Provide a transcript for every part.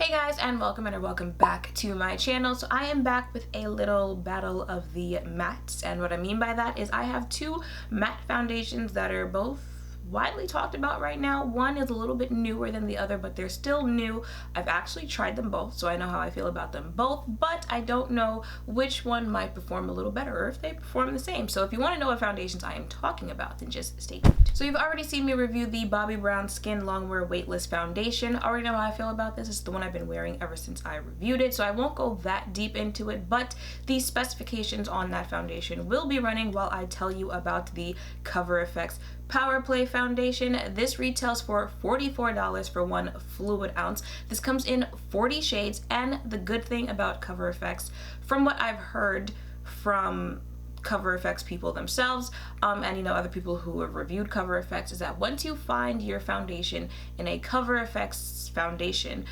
Hey guys, and welcome back to my channel. So I am back with a little battle of the mattes, and what I mean by that is I have two matte foundations that are both widely talked about right now. One is a little bit newer than the other, but they're still new. I've actually tried them both, so I know how I feel about them both, but I don't know which one might perform a little better or if they perform the same. So if you want to know what foundations I am talking about, then just stay tuned. So you've already seen me review the Bobbi Brown Skin Longwear Weightless Foundation. I already know how I feel about this. It's the one I've been wearing ever since I reviewed it, so I won't go that deep into it, but the specifications on that foundation will be running while I tell you about the Cover FX Power Play Foundation. This retails for $44 for 1 fluid ounce. This comes in 40 shades, and the good thing about Cover FX, from what I've heard from Cover FX people themselves, and other people who have reviewed Cover FX, is that once you find your foundation in a Cover FX foundation,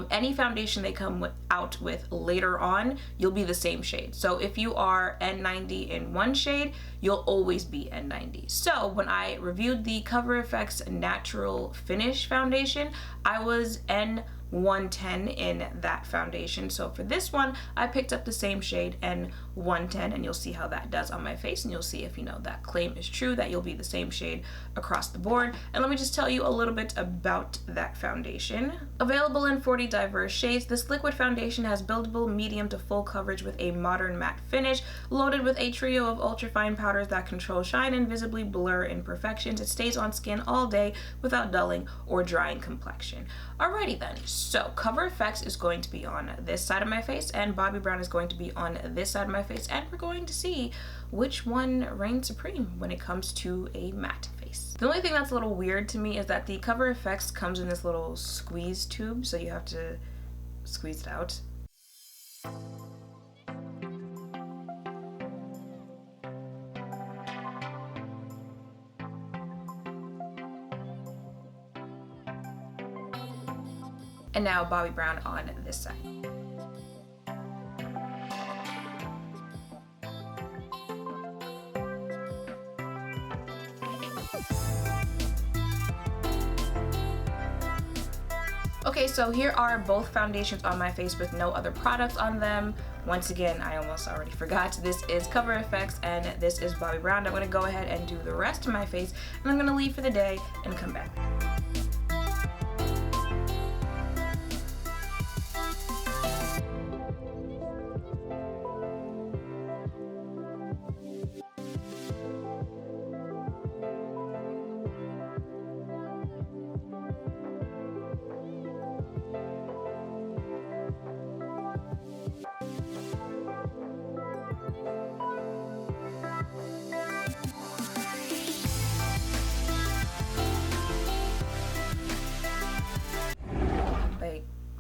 any foundation they come out with later on, you'll be the same shade. So if you are N90 in one shade, you'll always be N90. So when I reviewed the Cover FX Natural Finish Foundation, I was N110 in that foundation. So for this one, I picked up the same shade, N110, and you'll see how that does on my face, and you'll see if that claim is true, that you'll be the same shade across the board. And let me just tell you a little bit about that foundation. Available in 40 diverse shades, this liquid foundation has buildable medium to full coverage with a modern matte finish, loaded with a trio of ultrafine powders that control shine and visibly blur imperfections. It stays on skin all day without dulling or drying complexion. Alrighty then, so Cover FX is going to be on this side of my face, and Bobbi Brown is going to be on this side of my face, and we're going to see which one reigns supreme when it comes to a matte face. The only thing that's a little weird to me is that the Cover FX comes in this little squeeze tube, so you have to squeeze it out. And now Bobbi Brown on this side. Okay, so here are both foundations on my face with no other products on them. Once again, I almost already forgot. This is Cover FX and this is Bobbi Brown. I'm gonna go ahead and do the rest of my face, and I'm gonna leave for the day and come back.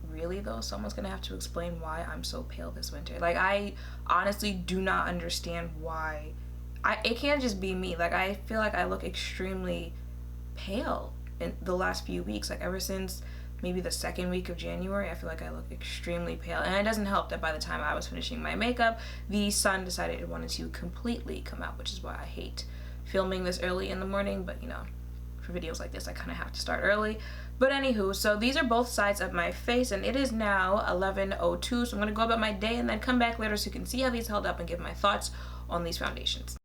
Really though, someone's gonna have to explain why I'm so pale this winter. Like, I honestly do not understand why. It can't just be me. Like, I feel like I look extremely pale in the last few weeks. Like, ever since maybe the second week of January, I feel like I look extremely pale. And it doesn't help that by the time I was finishing my makeup, the sun decided it wanted to completely come out, which is why I hate filming this early in the morning. But for videos like this, I kind of have to start early. But anywho, so these are both sides of my face, and it is now 11:02, so I'm going to go about my day and then come back later so you can see how these held up and give my thoughts on these foundations.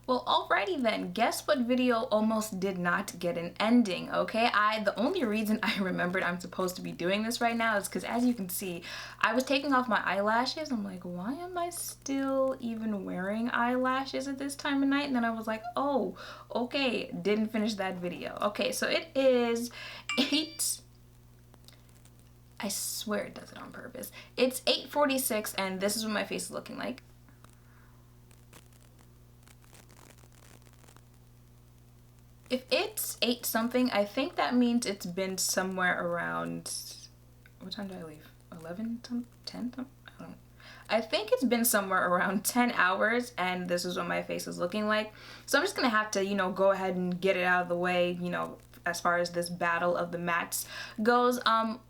Well, alrighty then, guess what video almost did not get an ending, okay? The only reason I remembered I'm supposed to be doing this right now is because, as you can see, I was taking off my eyelashes. I'm like, why am I still even wearing eyelashes at this time of night? And then I was like, oh, okay, didn't finish that video. Okay, so it is I swear it does it on purpose. It's 8:46, and this is what my face is looking like. If it's 8 something, I think that means it's been somewhere around, what time did I leave? 11, 10? I don't know. I think it's been somewhere around 10 hours, and this is what my face is looking like. So I'm just gonna have to, go ahead and get it out of the way, as far as this battle of the mattes goes.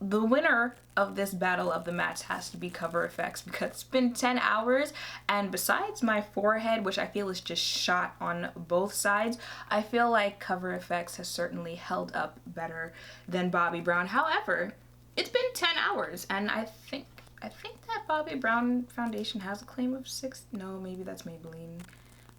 The winner of this battle of the mattes has to be Cover FX, because it's been 10 hours, and besides my forehead, which I feel is just shot on both sides, I feel like Cover FX has certainly held up better than Bobbi Brown. However, it's been 10 hours, and I think that Bobbi Brown foundation has a claim of 6. No, maybe that's Maybelline.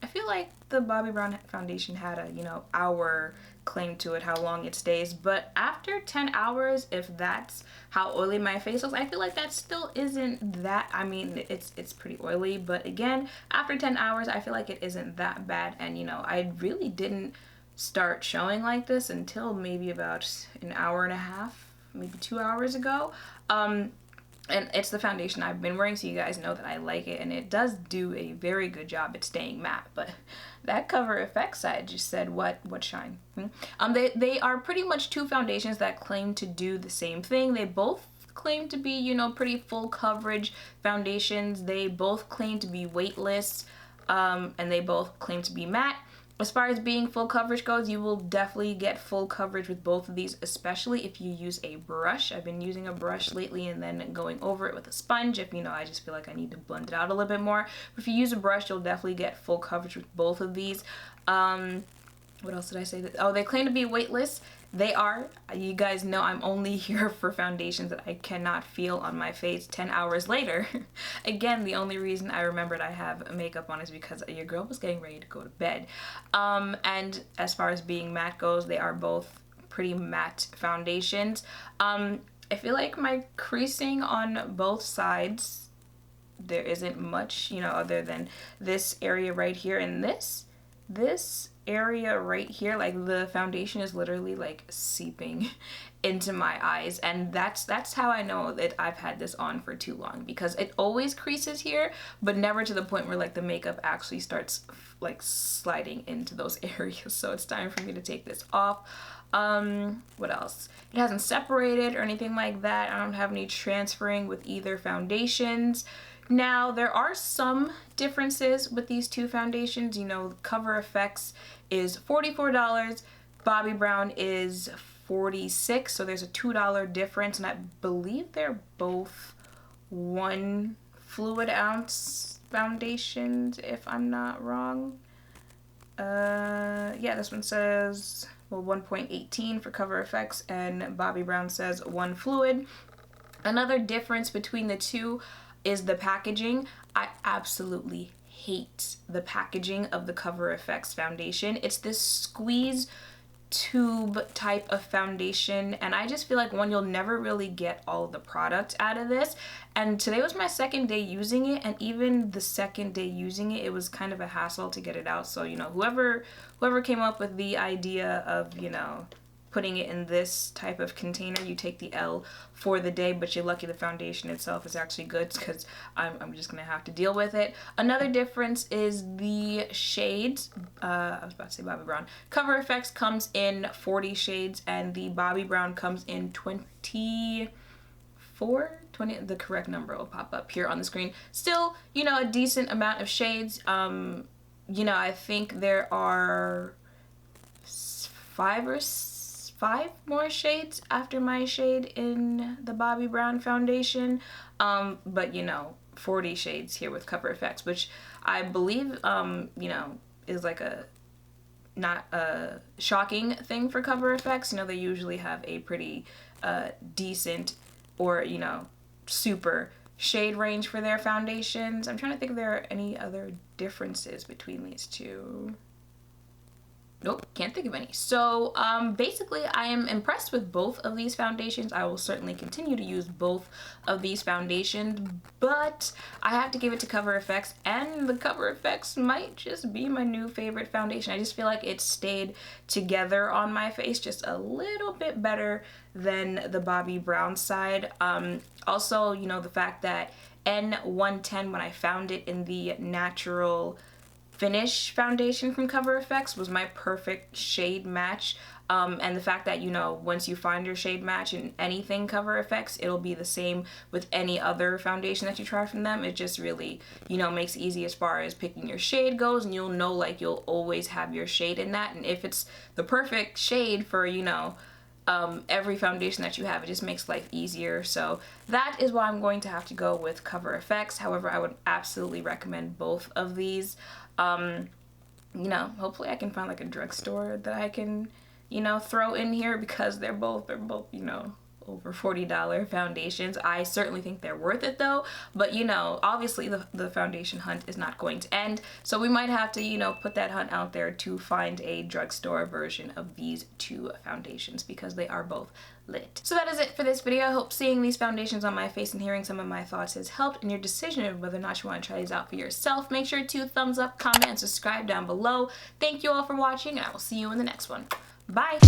I feel like the Bobbi Brown foundation had a, you know, hour claim to it, how long it stays. But after 10 hours, if that's how oily my face looks, I feel like that still isn't that, I mean, it's pretty oily. But again, after 10 hours, I feel like it isn't that bad. And, you know, I really didn't start showing like this until maybe about an hour and a half, maybe 2 hours ago. And it's the foundation I've been wearing, so you guys know that I like it, and it does do a very good job at staying matte. But that Cover FX side just said, what shine? They are pretty much two foundations that claim to do the same thing. They both claim to be, you know, pretty full coverage foundations. They both claim to be weightless, and they both claim to be matte. As far as being full coverage goes, you will definitely get full coverage with both of these, especially if you use a brush. I've been using a brush lately and then going over it with a sponge if, you know, I just feel like I need to blend it out a little bit more. But if you use a brush, you'll definitely get full coverage with both of these. What else did I say? Oh, they claim to be weightless. They are. You guys know I'm only here for foundations that I cannot feel on my face 10 hours later. Again, the only reason I remembered I have makeup on is because your girl was getting ready to go to bed. And as far as being matte goes, they are both pretty matte foundations. I feel like my creasing on both sides, there isn't much, you know, other than this area right here and this area right here. Like, the foundation is literally like seeping into my eyes, and that's how I know that I've had this on for too long, because it always creases here, but never to the point where like the makeup actually starts like sliding into those areas. So it's time for me to take this off. What else? It hasn't separated or anything like that. I don't have any transferring with either foundations. Now, there are some differences with these two foundations. You know, Cover FX is $44, Bobbi Brown is $46, so there's a $2 difference, and I believe they're both 1 fluid ounce foundations, if I'm not wrong. Yeah, this one says, well, 1.18 for Cover FX, and Bobbi Brown says 1 fluid. Another difference between the two is the packaging. I absolutely hate the packaging of the Cover FX foundation. It's this squeeze tube type of foundation, and I just feel like, one, you'll never really get all of the product out of this. And today was my second day using it, and even the second day using it, it was kind of a hassle to get it out. So, you know, whoever came up with the idea of, you know, putting it in this type of container, you take the L for the day, but you're lucky the foundation itself is actually good, because I'm just gonna have to deal with it. Another difference is the shades. I was about to say Bobbi Brown. Cover FX comes in 40 shades, and the Bobbi Brown comes in 24, 20, the correct number will pop up here on the screen. Still, you know, a decent amount of shades. You know, I think there are 5 more shades after my shade in the Bobbi Brown foundation, but, you know, 40 shades here with Cover FX, which I believe, you know, is like not a shocking thing for Cover FX. You know, they usually have a pretty decent, or, you know, super shade range for their foundations. I'm trying to think if there are any other differences between these two. Nope, can't think of any. So basically, I am impressed with both of these foundations. I will certainly continue to use both of these foundations, but I have to give it to Cover FX, and the Cover FX might just be my new favorite foundation. I just feel like it stayed together on my face just a little bit better than the Bobbi Brown side. Also, you know, the fact that N110, when I found it in the natural finish foundation from Cover FX, was my perfect shade match. And the fact that, you know, once you find your shade match in anything Cover FX, it'll be the same with any other foundation that you try from them. It just really, you know, makes it easy as far as picking your shade goes, and you'll know, like, you'll always have your shade in that. And if it's the perfect shade for, you know, every foundation that you have, it just makes life easier. So that is why I'm going to have to go with Cover FX. However, I would absolutely recommend both of these. You know, hopefully I can find like a drugstore that I can, you know, throw in here, because they're both, you know, over $40 foundations. I certainly think they're worth it though, but you know, obviously the foundation hunt is not going to end, so we might have to, you know, put that hunt out there to find a drugstore version of these two foundations because they are both lit. So that is it for this video. I hope seeing these foundations on my face and hearing some of my thoughts has helped in your decision of whether or not you want to try these out for yourself. Make sure to thumbs up, comment, and subscribe down below. Thank you all for watching, and I will see you in the next one. Bye!